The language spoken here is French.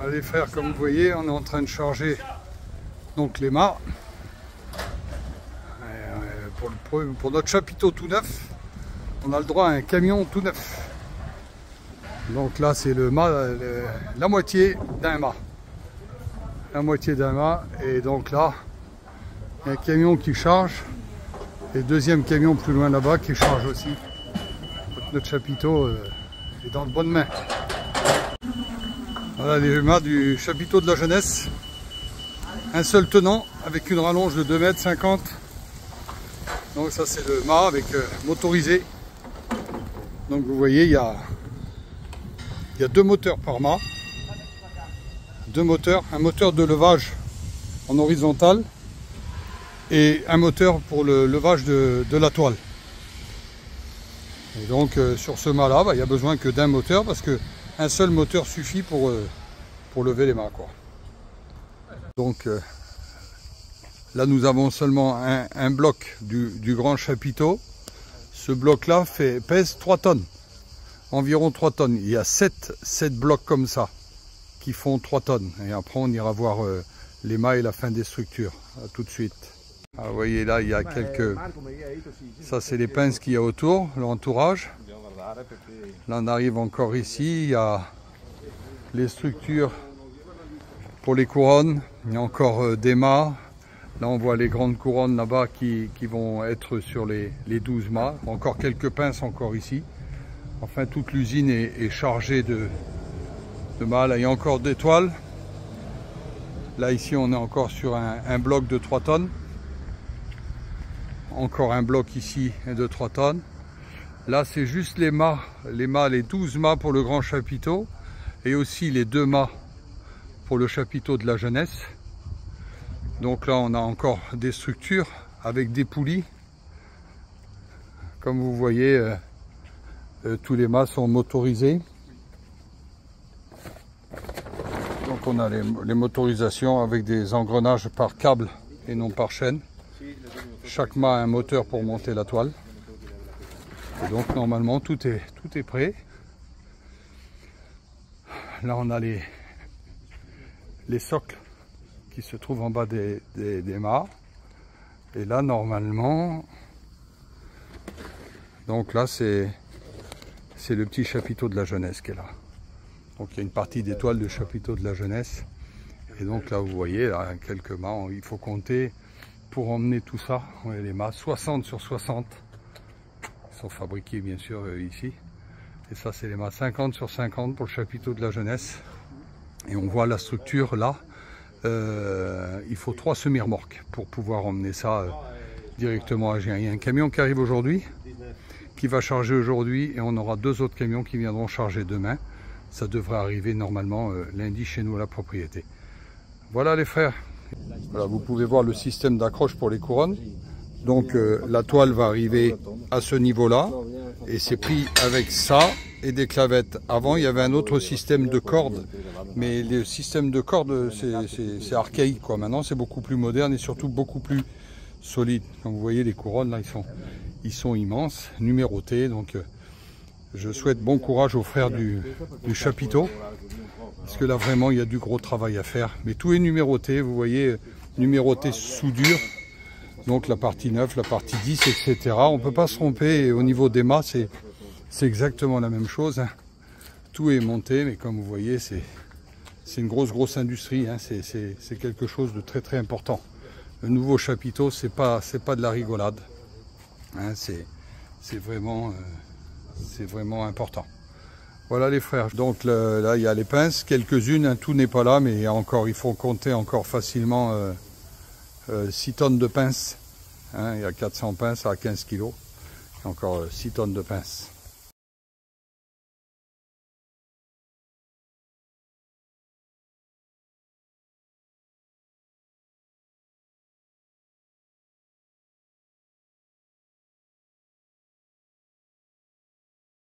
Allez frères, comme vous voyez, on est en train de charger donc les mâts pour notre chapiteau tout neuf. On a le droit à un camion tout neuf. Donc là c'est le mât, la moitié d'un mât. La moitié d'un mât, et donc là il y a un camion qui charge et deuxième camion plus loin là-bas qui charge aussi. Notre chapiteau est dans de bonnes mains. Voilà les mâts du chapiteau de la jeunesse. Un seul tenant avec une rallonge de 2,50 m. Donc ça c'est le mât avec motorisé. Donc vous voyez il y a deux moteurs par mât. Deux moteurs, un moteur de levage en horizontal et un moteur pour le levage de la toile. Et donc sur ce mât là, il n'y a besoin que d'un moteur parce que un seul moteur suffit pour lever les mâts, quoi. Donc là nous avons seulement un bloc du grand chapiteau. Ce bloc là pèse 3 tonnes, environ 3 tonnes. Il y a 7 blocs comme ça qui font 3 tonnes. Et après on ira voir les mâts et la fin des structures. À tout de suite. Ah, vous voyez là il y a quelques... Ça c'est les pinces qu'il y a autour, l'entourage. Là on arrive encore ici, il y a les structures pour les couronnes. Il y a encore des mâts. Là on voit les grandes couronnes là-bas qui vont être sur les 12 mâts. Encore quelques pinces encore ici. Enfin toute l'usine est chargée de mâts. Là il y a encore des toiles. Là ici on est encore sur un bloc de 3 tonnes. Encore un bloc ici de 3 tonnes. Là c'est juste les mâts, les 12 mâts pour le grand chapiteau et aussi les 2 mâts pour le chapiteau de la jeunesse. Donc là on a encore des structures avec des poulies. Comme vous voyez, tous les mâts sont motorisés. Donc on a les motorisations avec des engrenages par câble et non par chaîne. Chaque mât a un moteur pour monter la toile. Et donc normalement tout est prêt. Là on a les socles qui se trouvent en bas des mâts. Et là normalement, donc là c'est le petit chapiteau de la jeunesse qui est là. Donc il y a une partie des toiles de chapiteau de la jeunesse. Et donc là vous voyez là, quelques mâts, il faut compter pour emmener tout ça. Les mâts 60 sur 60 sont fabriqués bien sûr ici. Et ça c'est les mâts 50 sur 50 pour le chapiteau de la jeunesse. Et on voit la structure là. Il faut 3 semi-remorques pour pouvoir emmener ça directement à Gien. Il y a un camion qui arrive aujourd'hui, qui va charger aujourd'hui, et on aura 2 autres camions qui viendront charger demain. Ça devrait arriver normalement lundi chez nous à la propriété. Voilà les frères. Voilà, vous pouvez voir le système d'accroche pour les couronnes. Donc la toile va arriver à ce niveau-là, et c'est pris avec ça et des clavettes. Avant il y avait un autre système de cordes, mais le système de cordes c'est archaïque, quoi. Maintenant c'est beaucoup plus moderne et surtout beaucoup plus solide. Comme vous voyez les couronnes là ils sont immenses, numérotées. Donc je souhaite bon courage aux frères du chapiteau, parce que là vraiment il y a du gros travail à faire. Mais tout est numéroté, vous voyez, numéroté soudure. Donc la partie 9, la partie 10, etc. On ne peut pas se tromper. Et au niveau des mâts, c'est exactement la même chose, hein. Tout est monté, mais comme vous voyez, c'est une grosse industrie, hein. C'est quelque chose de très important. Le nouveau chapiteau, c'est pas de la rigolade, hein. C'est vraiment important. Voilà les frères. Donc là, il y a les pinces, quelques-unes, hein. Tout n'est pas là, mais il faut compter encore facilement 6 tonnes de pinces, hein. Il y a 400 pinces à 15 kg, encore 6 tonnes de pinces.